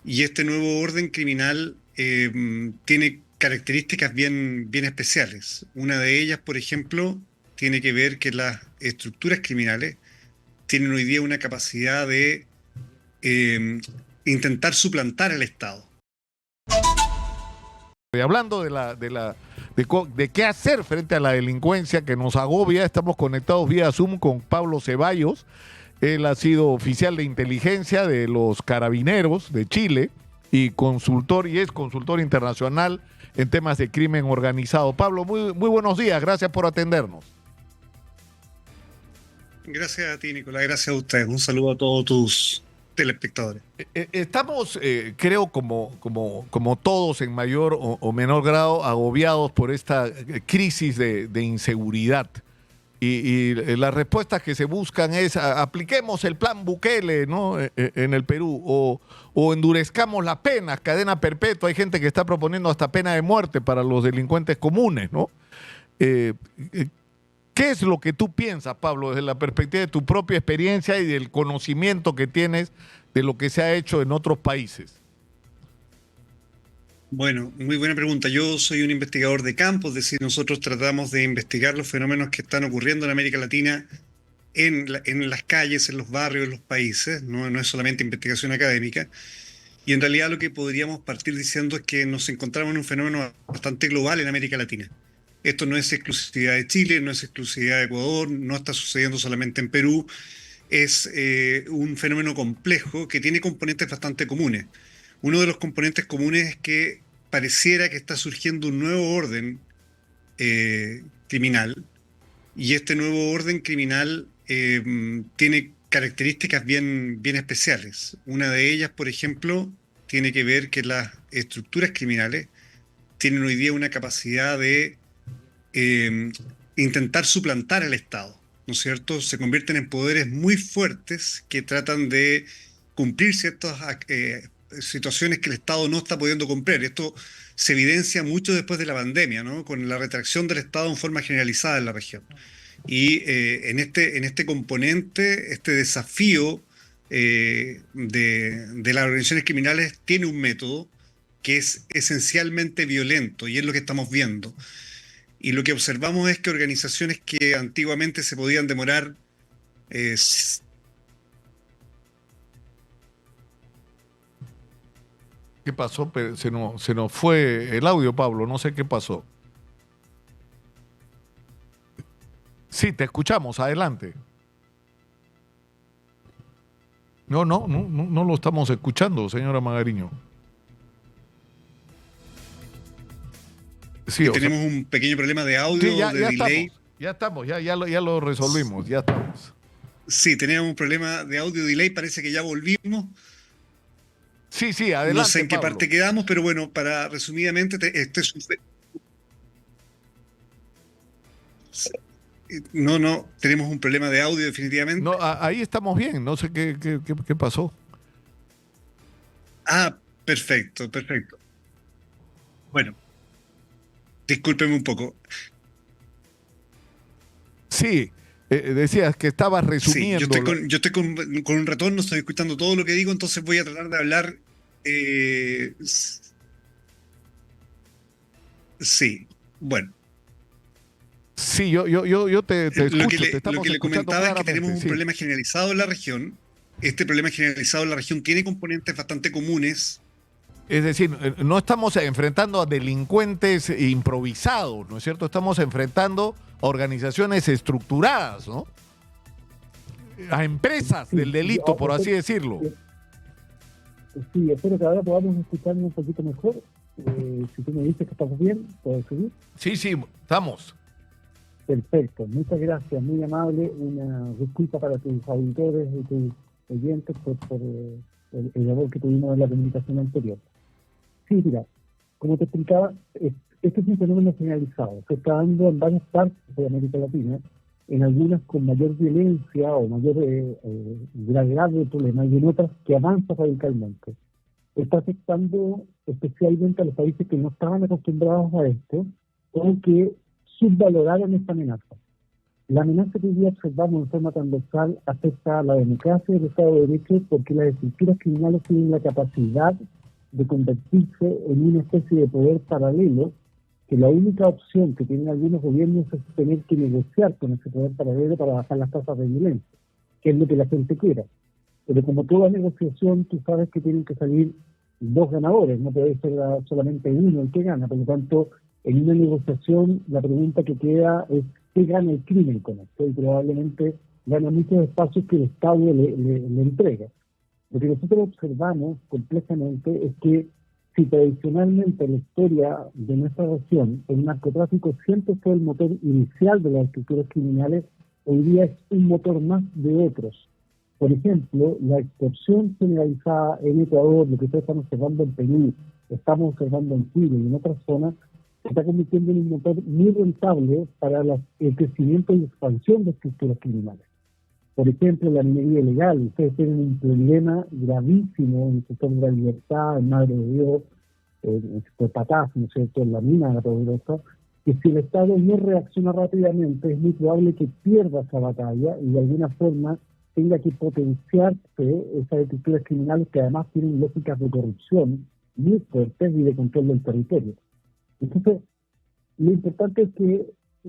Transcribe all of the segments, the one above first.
Y este nuevo orden criminal tiene características bien especiales. Una de ellas, por ejemplo, tiene que ver que las estructuras criminales tienen hoy día una capacidad de eh, intentar suplantar al Estado. Y hablando de qué hacer frente a la delincuencia que nos agobia, estamos conectados vía Zoom con Pablo Ceballos. Él ha sido oficial de inteligencia de los Carabineros de Chile y es consultor internacional en temas de crimen organizado. Pablo, muy buenos días, gracias por atendernos. Gracias a ti, Nicolás, gracias a ustedes. Un saludo a todos tus telespectadores. Estamos, creo, como todos en mayor o menor grado, agobiados por esta crisis de inseguridad. Y las respuestas que se buscan es apliquemos el plan Bukele, ¿no? En el Perú o endurezcamos las penas, cadena perpetua. Hay gente que está proponiendo hasta pena de muerte para los delincuentes comunes, ¿no? ¿Qué es lo que tú piensas, Pablo, desde la perspectiva de tu propia experiencia y del conocimiento que tienes de lo que se ha hecho en otros países? Bueno, muy buena pregunta. Yo soy un investigador de campo, es decir, nosotros tratamos de investigar los fenómenos que están ocurriendo en América Latina en las calles, en los barrios, en los países. No es solamente investigación académica. Y en realidad lo que podríamos partir diciendo es que nos encontramos en un fenómeno bastante global en América Latina. Esto no es exclusividad de Chile, no es exclusividad de Ecuador, no está sucediendo solamente en Perú. Es un fenómeno complejo que tiene componentes bastante comunes. Uno de los componentes comunes es que pareciera que está surgiendo un nuevo orden criminal, y este nuevo orden criminal tiene características bien especiales. Una de ellas, por ejemplo, tiene que ver que las estructuras criminales tienen hoy día una capacidad de eh, intentar suplantar al Estado, ¿no es cierto? Se convierten en poderes muy fuertes que tratan de cumplir ciertas situaciones que el Estado no está pudiendo cumplir. Esto se evidencia mucho después de la pandemia, ¿no? Con la retracción del Estado en forma generalizada en la región. Y en este componente, este desafío de las organizaciones criminales tiene un método que es esencialmente violento, y es lo que estamos viendo. Y lo que observamos es que organizaciones que antiguamente se podían demorar eh, ¿Qué pasó? Se nos fue el audio, Pablo, no sé qué pasó. Sí, te escuchamos, adelante. No lo estamos escuchando, señora Magariño. Sí, tenemos un pequeño problema de sí, audio, de delay. ya lo resolvimos, ya estamos. Sí, teníamos un problema de audio delay, parece que ya volvimos. Sí, No sé adelante, en qué Pablo. parte quedamos, pero bueno, para resumidamente, no, tenemos un problema de audio No, definitivamente. ahí estamos bien, no sé qué pasó. Ah, perfecto. Bueno, discúlpeme un poco. Sí, decías que estabas Sí, resumiendo. yo estoy con un retorno, estoy escuchando todo lo que digo, entonces voy a tratar de hablar. eh, sí, bueno. Sí, yo te escucho, te Lo que estamos le escuchando comentaba es que tenemos claramente, un sí. problema generalizado en la región. Este problema generalizado en la región tiene componentes bastante comunes. Es decir, no estamos enfrentando a delincuentes improvisados, ¿no es cierto? Estamos enfrentando a organizaciones estructuradas, ¿no? A empresas Sí, del delito, por así decirlo. sí, espero que ahora podamos escucharnos un poquito mejor. Si tú me dices que estamos bien, ¿puedes seguir? Sí, estamos. Perfecto, muchas gracias, muy amable. Una disculpa para tus auditores y tus oyentes por el error que tuvimos en la comunicación anterior. Sí, mira, como te explicaba, este es un fenómeno generalizado. Se está dando en varias partes de América Latina, en algunas con mayor violencia o mayor gravedad del problema, y en otras que avanza radicalmente. Está afectando especialmente a los países que no estaban acostumbrados a esto o que subvaloraron esta amenaza. La amenaza que hoy día observamos en forma transversal afecta a la democracia y el Estado de Derecho porque las estructuras criminales tienen la capacidad de convertirse en una especie de poder paralelo, que la única opción que tienen algunos gobiernos es tener que negociar con ese poder paralelo para bajar las tasas de violencia, que es lo que la gente quiera. Pero como toda negociación, tú sabes que tienen que salir dos ganadores, no puede ser solamente uno el que gana. Por lo tanto, en una negociación la pregunta que queda es ¿qué gana el crimen con esto? Y probablemente gana muchos espacios que el Estado le entrega. Lo que nosotros observamos complejamente es que si tradicionalmente en la historia de nuestra región el narcotráfico siempre fue el motor inicial de las estructuras criminales, hoy día es un motor más de otros. Por ejemplo, la extorsión generalizada en Ecuador, lo que ustedes están observando en Perú, estamos observando en Chile y en otras zonas, se está convirtiendo en un motor muy rentable para el crecimiento y expansión de estructuras criminales. Por ejemplo, la minería ilegal. Ustedes tienen un problema gravísimo en el sector de la libertad, en Madre de Dios, en el sector Patás, ¿no es cierto?, en la mina de la Poderosa, que si el Estado no reacciona rápidamente, es muy probable que pierda esa batalla y de alguna forma tenga que potenciarse esas estructuras criminales que además tienen lógicas de corrupción muy fuertes y de control del territorio. Entonces, lo importante es que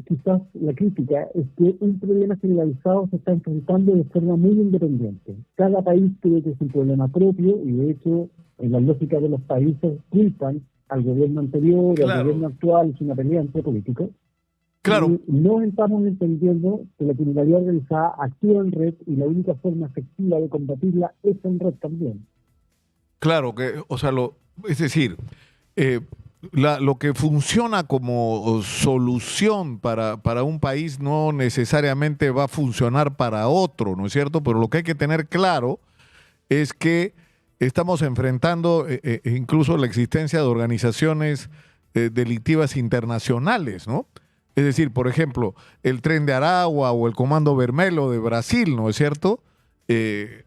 quizás la crítica es que un problema generalizado se está enfrentando de forma muy independiente. Cada país tiene que ser un problema propio y de hecho en la lógica de los países culpan al gobierno anterior, al gobierno actual, es una pelea entre políticos. Claro. Y no estamos entendiendo que la criminalidad organizada actúa en red y la única forma efectiva de combatirla es en red también. Claro, que, o sea, es decir, lo que funciona como solución para un país no necesariamente va a funcionar para otro, ¿no es cierto? Pero lo que hay que tener claro es que estamos enfrentando incluso la existencia de organizaciones delictivas internacionales, ¿no? Es decir, por ejemplo, el Tren de Aragua o el Comando Vermelho de Brasil, ¿no es cierto? Es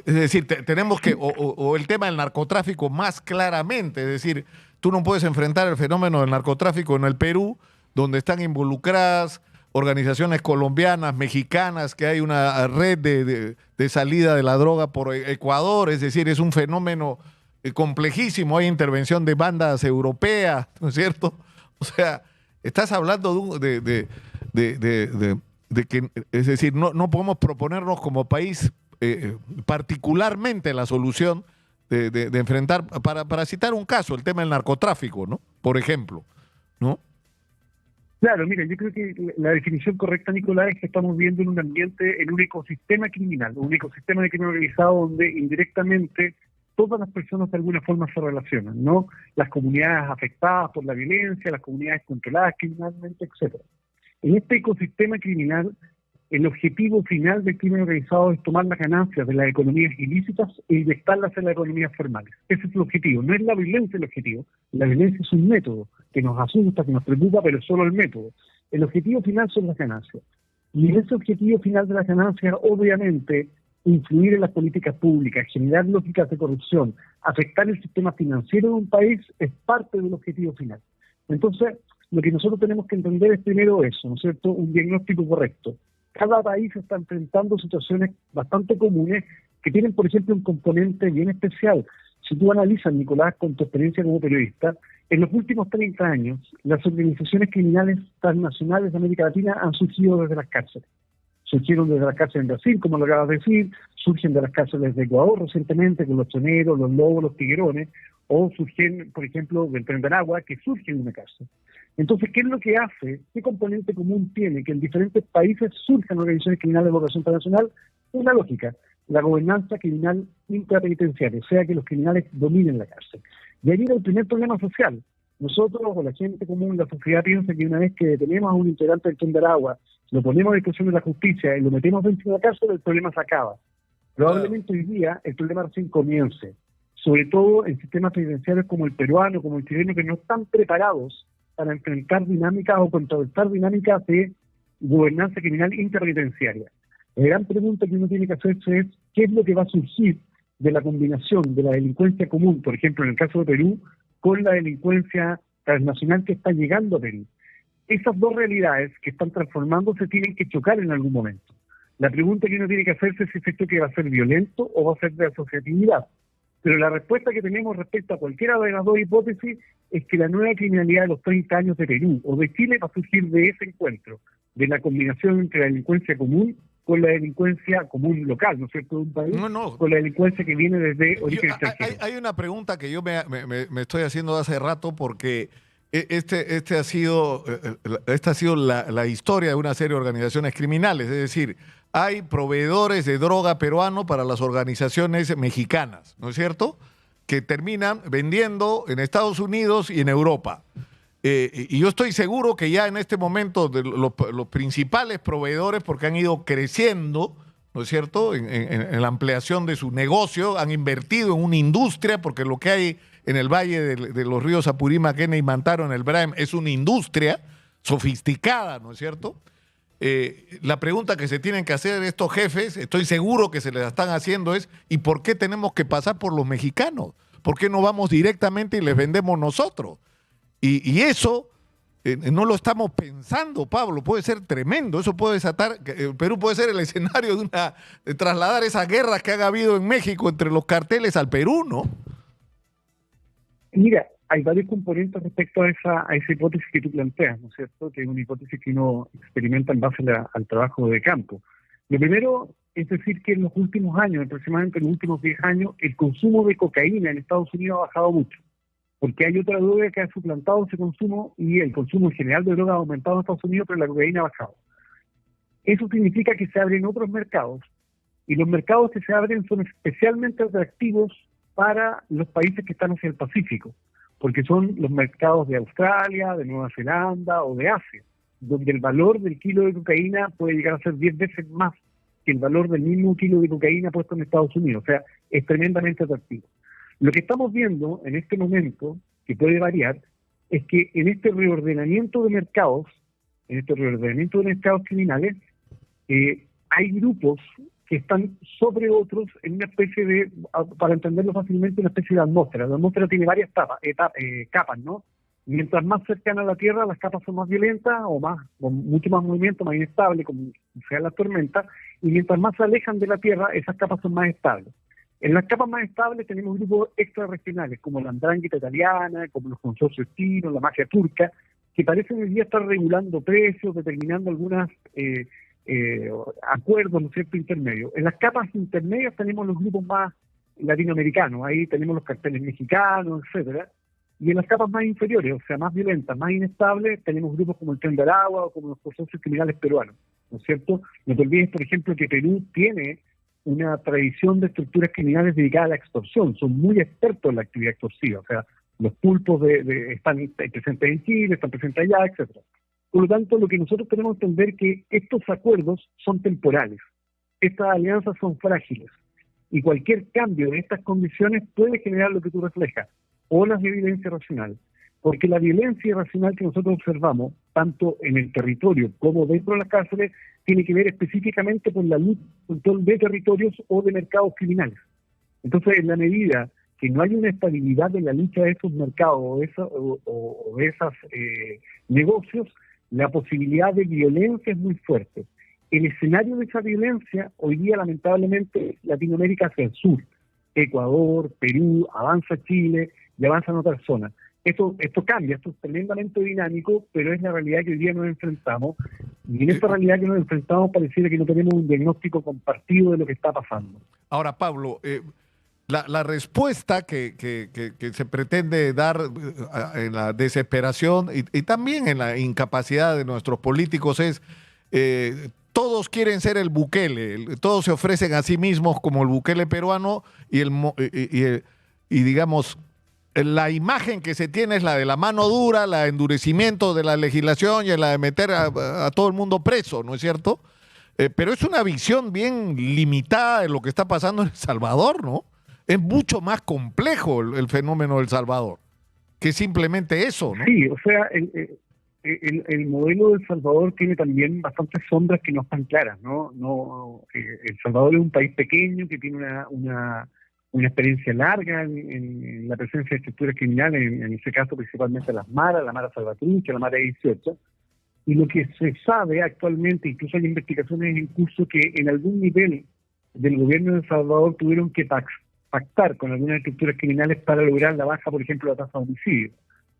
decir, tenemos que, o el tema del narcotráfico más claramente, es decir, tú no puedes enfrentar el fenómeno del narcotráfico en el Perú, donde están involucradas organizaciones colombianas, mexicanas, que hay una red de salida de la droga por Ecuador, es decir, es un fenómeno complejísimo, hay intervención de bandas europeas, ¿no es cierto? O sea, estás hablando de que, es decir, no podemos proponernos como país particularmente la solución de enfrentar, para citar un caso, el tema del narcotráfico, ¿no? Por ejemplo, ¿no? Claro, mira, yo creo que la definición correcta, Nicolás, es que estamos viendo en un ambiente, en un ecosistema criminal, un ecosistema de crimen organizado donde indirectamente todas las personas de alguna forma se relacionan, ¿no? Las comunidades afectadas por la violencia, las comunidades controladas criminalmente, etcétera. En este ecosistema criminal, el objetivo final del crimen organizado es tomar las ganancias de las economías ilícitas e inyectarlas en las economías formales. Ese es el objetivo. No es la violencia el objetivo. La violencia es un método que nos asusta, que nos preocupa, pero es solo el método. El objetivo final son las ganancias. Y en ese objetivo final de las ganancias, obviamente, influir en las políticas públicas, generar lógicas de corrupción, afectar el sistema financiero de un país es parte del objetivo final. Entonces, lo que nosotros tenemos que entender es primero eso, ¿no es cierto? Un diagnóstico correcto. Cada país está enfrentando situaciones bastante comunes que tienen, por ejemplo, un componente bien especial. Si tú analizas, Nicolás, con tu experiencia como periodista, en los últimos 30 años, las organizaciones criminales transnacionales de América Latina han surgido desde las cárceles. Surgieron desde las cárceles en Brasil, como lo acabas de decir, surgen de las cárceles de Ecuador recientemente, con los choneros, los lobos, los tiguerones, o surgen, por ejemplo, del Tren de Aragua, que surge en una cárcel. Entonces, ¿qué es lo que hace? ¿Qué componente común tiene que en diferentes países surjan organizaciones criminales de vocación internacional? Una lógica, la gobernanza criminal intrapenitenciaria, o sea, que los criminales dominen la cárcel. Y ahí viene el primer problema social. Nosotros, o la gente común, la sociedad piensa que una vez que detenemos a un integrante del Tren de Aragua, lo ponemos a disposición de la justicia y lo metemos dentro de la cárcel, el problema se acaba. Probablemente hoy día el problema recién comience, sobre todo en sistemas penitenciarios como el peruano, como el chileno, que no están preparados para enfrentar dinámicas o contrarrestar dinámicas de gobernanza criminal interpenitenciaria. La gran pregunta que uno tiene que hacerse es ¿qué es lo que va a surgir de la combinación de la delincuencia común, por ejemplo en el caso de Perú, con la delincuencia transnacional que está llegando a Perú? esas dos realidades que están transformándose tienen que chocar en algún momento. La pregunta que uno tiene que hacerse es si esto que va a ser violento o va a ser de asociatividad. Pero la respuesta que tenemos respecto a cualquiera de las dos hipótesis es que la nueva criminalidad de los 30 años de Perú o de Chile va a surgir de ese encuentro, de la combinación entre la delincuencia común con la delincuencia común local, ¿no es cierto?, de un país, con la delincuencia que viene desde origen extranjero. Hay una pregunta que yo me estoy haciendo hace rato porque esta ha sido la historia de una serie de organizaciones criminales, es decir, hay proveedores de droga peruano para las organizaciones mexicanas, ¿no es cierto?, que terminan vendiendo en Estados Unidos y en Europa. Y yo estoy seguro que ya en este momento los principales proveedores, porque han ido creciendo, ¿no es cierto?, en la ampliación de su negocio, han invertido en una industria, porque lo que hay en el Valle de los Ríos Apurímac, Quena y Mantaro, en el Braem, es una industria sofisticada, ¿no es cierto? La pregunta que se tienen que hacer estos jefes, estoy seguro que se les están haciendo, es ¿y por qué tenemos que pasar por los mexicanos? ¿Por qué no vamos directamente y les vendemos nosotros? Y eso no lo estamos pensando, Pablo, puede ser tremendo, eso puede desatar, Perú puede ser el escenario de trasladar esas guerras que han habido en México entre los carteles al Perú, ¿no? Mira, hay varios componentes respecto a esa hipótesis que tú planteas, ¿no es cierto?, que es una hipótesis que uno experimenta en base al trabajo de campo. Lo primero es decir que en los últimos años, aproximadamente en los últimos 10 años, el consumo de cocaína en Estados Unidos ha bajado mucho, porque hay otra droga que ha suplantado ese consumo y el consumo en general de droga ha aumentado en Estados Unidos, pero la cocaína ha bajado. Eso significa que se abren otros mercados, y los mercados que se abren son especialmente atractivos para los países que están hacia el Pacífico, porque son los mercados de Australia, de Nueva Zelanda o de Asia, donde el valor del kilo de cocaína puede llegar a ser 10 veces más que el valor del mismo kilo de cocaína puesto en Estados Unidos. O sea, es tremendamente atractivo. Lo que estamos viendo en este momento, que puede variar, es que en este reordenamiento de mercados criminales, hay grupos que están sobre otros en una especie de, para entenderlo fácilmente, una especie de atmósfera. La atmósfera tiene varias capas, ¿no? Mientras más cercana a la Tierra, las capas son más violentas o con mucho más movimiento, más inestable, como sea las tormentas, y mientras más se alejan de la Tierra, esas capas son más estables. En las capas más estables tenemos grupos extrarregionales, como la Andrangheta italiana, como los consorcios chinos, la mafia turca, que parecen hoy día estar regulando precios, determinando algunas acuerdos, ¿no es cierto?, intermedios. En las capas intermedias tenemos los grupos más latinoamericanos, ahí tenemos los carteles mexicanos, etcétera. Y en las capas más inferiores, o sea, más violentas, más inestables, tenemos grupos como el Tren de Aragua o como los consorcios criminales peruanos, ¿no es cierto? No te olvides, por ejemplo, que Perú tiene una tradición de estructuras criminales dedicadas a la extorsión, son muy expertos en la actividad extorsiva, o sea, los pulpos están presentes en Chile, están presentes allá, etcétera. Por lo tanto, lo que nosotros tenemos que entender es que estos acuerdos son temporales, estas alianzas son frágiles, y cualquier cambio de estas condiciones puede generar lo que tú reflejas, olas de violencia irracional, porque la violencia irracional que nosotros observamos, tanto en el territorio como dentro de las cárceles, tiene que ver específicamente con la lucha de territorios o de mercados criminales. Entonces, en la medida que no hay una estabilidad en la lucha de esos mercados o de esos negocios, la posibilidad de violencia es muy fuerte. El escenario de esa violencia, hoy día lamentablemente Latinoamérica hacia el sur, Ecuador, Perú, avanza Chile y avanzan otras zonas. Esto cambia, esto es tremendamente dinámico, pero es la realidad que hoy día nos enfrentamos, y en esta realidad que nos enfrentamos pareciera que no tenemos un diagnóstico compartido de lo que está pasando. Ahora, Pablo, la respuesta que se pretende dar en la desesperación y también en la incapacidad de nuestros políticos es todos quieren ser el Bukele, todos se ofrecen a sí mismos como el Bukele peruano y digamos, la imagen que se tiene es la de la mano dura, la de endurecimiento de la legislación y la de meter a todo el mundo preso, ¿no es cierto? Pero es una visión bien limitada de lo que está pasando en El Salvador, ¿no? Es mucho más complejo el fenómeno del Salvador que simplemente eso, ¿no? Sí, o sea, el modelo de El Salvador tiene también bastantes sombras que no están claras, ¿no? El Salvador es un país pequeño que tiene una experiencia larga en la presencia de estructuras criminales, en ese caso principalmente la Mara Salvatrucha, la Mara 18, Y lo que se sabe actualmente, incluso hay investigaciones en curso, que en algún nivel del gobierno de El Salvador tuvieron que pactar con algunas estructuras criminales para lograr la baja, por ejemplo, de la tasa de homicidio.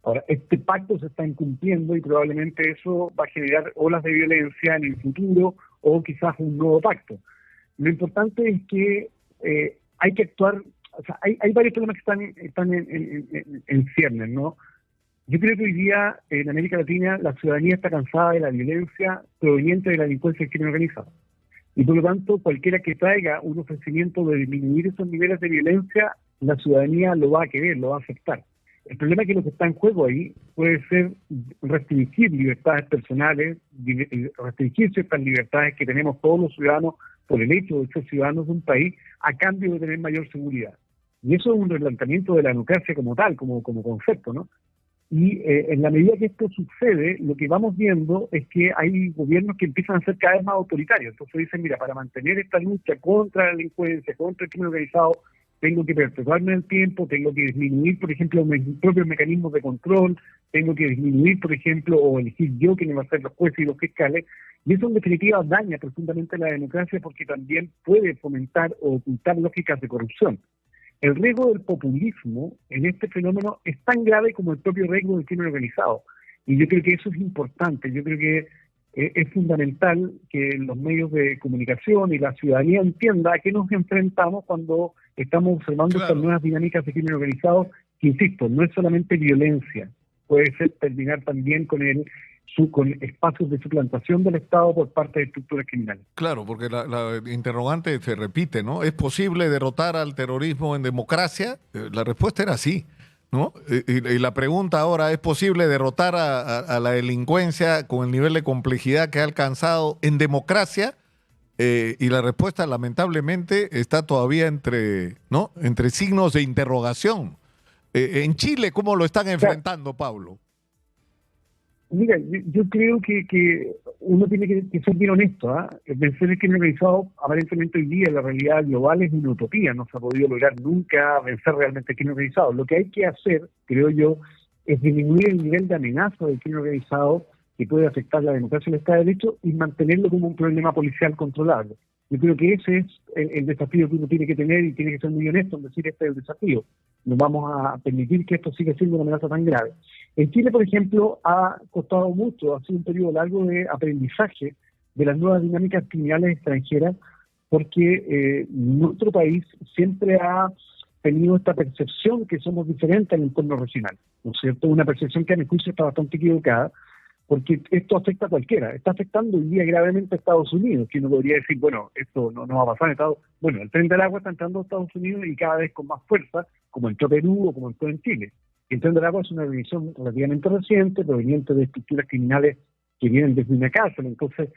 Ahora, este pacto se está incumpliendo y probablemente eso va a generar olas de violencia en el futuro o quizás un nuevo pacto. Lo importante es que hay que actuar, o sea, hay varios problemas que están en ciernes, ¿no? Yo creo que hoy día en América Latina la ciudadanía está cansada de la violencia proveniente de la delincuencia y el crimen organizado. Y por lo tanto, cualquiera que traiga un ofrecimiento de disminuir esos niveles de violencia, la ciudadanía lo va a querer, lo va a aceptar. El problema es que lo que está en juego ahí puede ser restringir libertades personales, restringir ciertas libertades que tenemos todos los ciudadanos por el hecho de ser ciudadanos de un país a cambio de tener mayor seguridad. Y eso es un replanteamiento de la democracia como tal, como concepto, ¿no? Y en la medida que esto sucede, lo que vamos viendo es que hay gobiernos que empiezan a ser cada vez más autoritarios. Entonces dicen, mira, para mantener esta lucha contra la delincuencia, contra el crimen organizado, tengo que perpetuarme en el tiempo, tengo que disminuir, por ejemplo, mis propios mecanismos de control, tengo que disminuir, por ejemplo, o elegir yo quiénes van a ser los jueces y los fiscales. Y eso en definitiva daña profundamente la democracia porque también puede fomentar o ocultar lógicas de corrupción. El riesgo del populismo en este fenómeno es tan grave como el propio riesgo del crimen organizado. Y yo creo que eso es importante. Yo creo que es fundamental que los medios de comunicación y la ciudadanía entienda a qué nos enfrentamos cuando estamos observando estas nuevas dinámicas de crimen organizado, que insisto, no es solamente violencia, puede ser terminar también con espacios de suplantación del Estado por parte de estructuras criminales. Claro, porque la interrogante se repite, ¿no? ¿Es posible derrotar al terrorismo en democracia? La respuesta era sí, ¿no? Y la pregunta ahora, ¿es posible derrotar a la delincuencia con el nivel de complejidad que ha alcanzado en democracia? Y la respuesta, lamentablemente, está todavía entre signos de interrogación. En Chile, ¿cómo lo están enfrentando, Pablo? Mira, yo creo que uno tiene que ser bien honesto. Vencer el crimen organizado, aparentemente hoy día la realidad global es una utopía, no se ha podido lograr nunca vencer realmente el crimen organizado. Lo que hay que hacer, creo yo, es disminuir el nivel de amenaza del crimen organizado que puede afectar la democracia y el Estado de Derecho y mantenerlo como un problema policial controlable. Yo creo que ese es el desafío que uno tiene que tener y tiene que ser muy honesto en decir este es el desafío. No vamos a permitir que esto siga siendo una amenaza tan grave. En Chile, por ejemplo, ha costado mucho, ha sido un periodo largo de aprendizaje de las nuevas dinámicas criminales extranjeras, porque nuestro país siempre ha tenido esta percepción que somos diferentes en el entorno regional, ¿no es cierto? Una percepción que a mi juicio está bastante equivocada, porque esto afecta a cualquiera. Está afectando hoy día gravemente a Estados Unidos, que uno podría decir, bueno, esto no va a pasar en Estados Unidos. Bueno, el tren del agua está entrando a Estados Unidos y cada vez con más fuerza, como entró Perú o como entró en Chile. El tren del agua es una organización relativamente reciente, proveniente de estructuras criminales que vienen desde una cárcel. Entonces,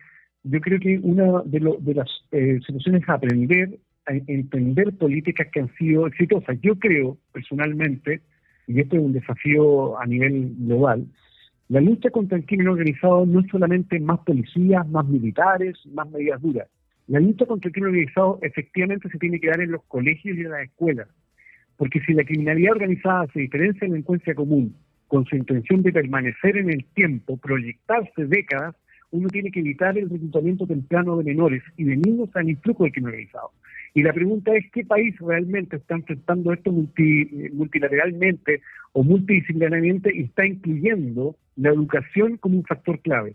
yo creo que una de las situaciones es aprender a entender políticas que han sido exitosas. Yo creo, personalmente, y esto es un desafío a nivel global, la lucha contra el crimen organizado no es solamente más policías, más militares, más medidas duras. La lucha contra el crimen organizado efectivamente se tiene que dar en los colegios y en las escuelas. Porque si la criminalidad organizada se diferencia de la delincuencia común con su intención de permanecer en el tiempo, proyectarse décadas, uno tiene que evitar el reclutamiento temprano de menores y de niños al influjo del crimen organizado. Y la pregunta es, ¿qué país realmente está enfrentando esto multilateralmente o multidisciplinariamente y está incluyendo la educación como un factor clave?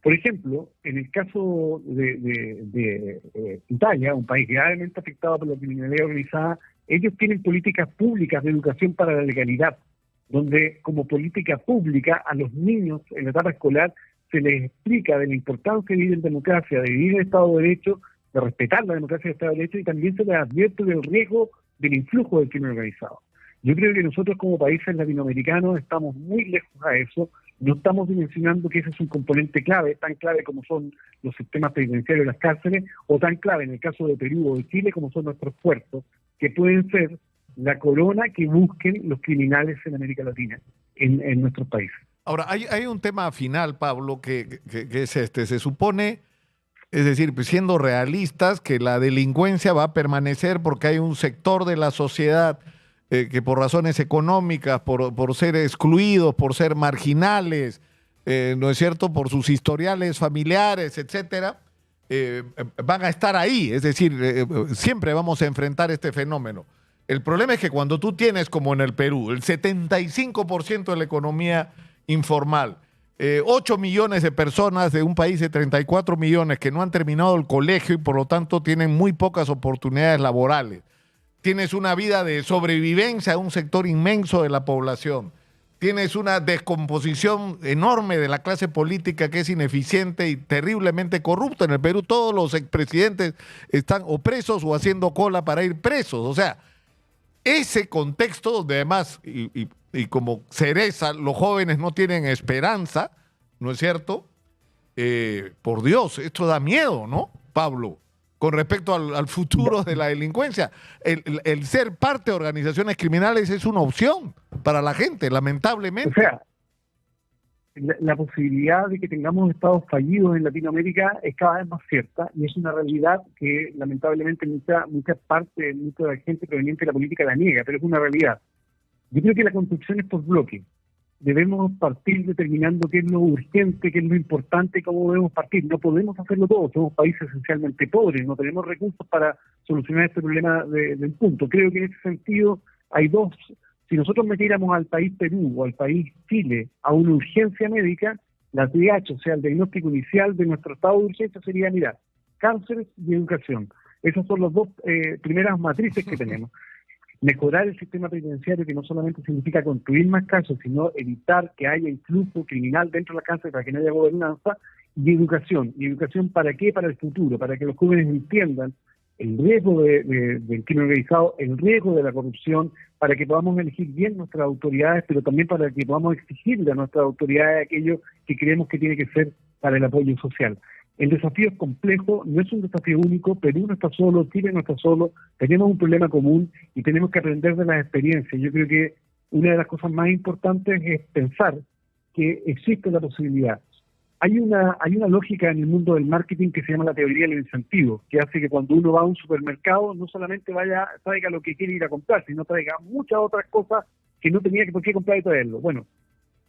Por ejemplo, en el caso de Italia, un país gravemente afectado por la criminalidad organizada, ellos tienen políticas públicas de educación para la legalidad, donde como política pública a los niños en la etapa escolar se les explica de la importancia de vivir en democracia, de vivir en Estado de Derecho, de respetar la democracia y el Estado de Derecho, y también se les advierte del riesgo del influjo del crimen organizado. Yo creo que nosotros como países latinoamericanos estamos muy lejos a eso, no estamos dimensionando que ese es un componente clave, tan clave como son los sistemas penitenciarios de las cárceles, o tan clave en el caso de Perú o de Chile como son nuestros puertos, que pueden ser la corona que busquen los criminales en América Latina, en nuestros países. Ahora, hay un tema final, Pablo, que es este. Se supone, es decir, pues siendo realistas, que la delincuencia va a permanecer porque hay un sector de la sociedad que por razones económicas, por ser excluidos, por ser marginales, ¿no es cierto?, por sus historiales familiares, etcétera, van a estar ahí. Es decir, siempre vamos a enfrentar este fenómeno. El problema es que cuando tú tienes, como en el Perú, el 75% de la economía informal, 8 millones de personas de un país de 34 millones que no han terminado el colegio y por lo tanto tienen muy pocas oportunidades laborales. Tienes una vida de sobrevivencia a un sector inmenso de la población. Tienes una descomposición enorme de la clase política que es ineficiente y terriblemente corrupta. En el Perú todos los expresidentes están o presos o haciendo cola para ir presos. O sea, ese contexto donde además, y como cereza, los jóvenes no tienen esperanza, ¿no es cierto? Por Dios, esto da miedo, ¿no, Pablo? Con respecto al futuro de la delincuencia. El ser parte de organizaciones criminales es una opción para la gente, lamentablemente. O sea, la posibilidad de que tengamos estados fallidos en Latinoamérica es cada vez más cierta y es una realidad que lamentablemente mucha de la gente proveniente de la política la niega, pero es una realidad. Yo creo que la construcción es por bloque. Debemos partir determinando qué es lo urgente, qué es lo importante, cómo debemos partir. No podemos hacerlo todo, somos países esencialmente pobres, no tenemos recursos para solucionar este problema del punto. Creo que en ese sentido hay dos. Si nosotros metiéramos al país Perú o al país Chile a una urgencia médica, la DH, o sea, el diagnóstico inicial de nuestro estado de urgencia sería, mira, cánceres y educación. Esas son las dos primeras matrices que tenemos. Mejorar el sistema penitenciario, que no solamente significa construir más casos, sino evitar que haya influjo criminal dentro de la cárcel para que no haya gobernanza, y educación. ¿Y educación para qué? Para el futuro, para que los jóvenes entiendan el riesgo del crimen organizado, el riesgo de la corrupción, para que podamos elegir bien nuestras autoridades, pero también para que podamos exigirle a nuestras autoridades aquello que creemos que tiene que ser para el apoyo social. El desafío es complejo, no es un desafío único, Perú no está solo, Chile no está solo, tenemos un problema común y tenemos que aprender de las experiencias. Yo creo que una de las cosas más importantes es pensar que existe la posibilidad. Hay una lógica en el mundo del marketing que se llama la teoría del incentivo, que hace que cuando uno va a un supermercado no solamente traiga lo que quiere ir a comprar, sino traiga muchas otras cosas que no tenía por qué comprar y traerlo. Bueno,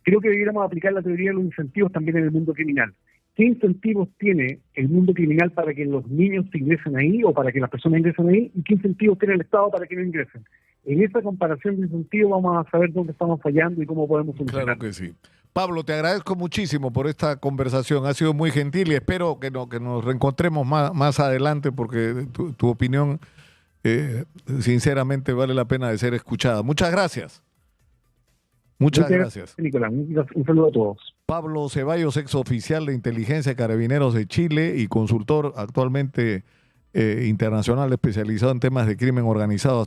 creo que deberíamos aplicar la teoría de los incentivos también en el mundo criminal. ¿Qué incentivos tiene el mundo criminal para que los niños ingresen ahí o para que las personas ingresen ahí? ¿Y qué incentivos tiene el Estado para que no ingresen? En esa comparación de incentivos vamos a saber dónde estamos fallando y cómo podemos solucionar. Claro que sí. Pablo, te agradezco muchísimo por esta conversación. Ha sido muy gentil y espero que nos reencontremos más adelante porque tu opinión sinceramente vale la pena de ser escuchada. Muchas gracias. Muchas gracias. Nicolás, un saludo a todos. Pablo Ceballos, ex oficial de inteligencia de Carabineros de Chile y consultor actualmente internacional especializado en temas de crimen organizado.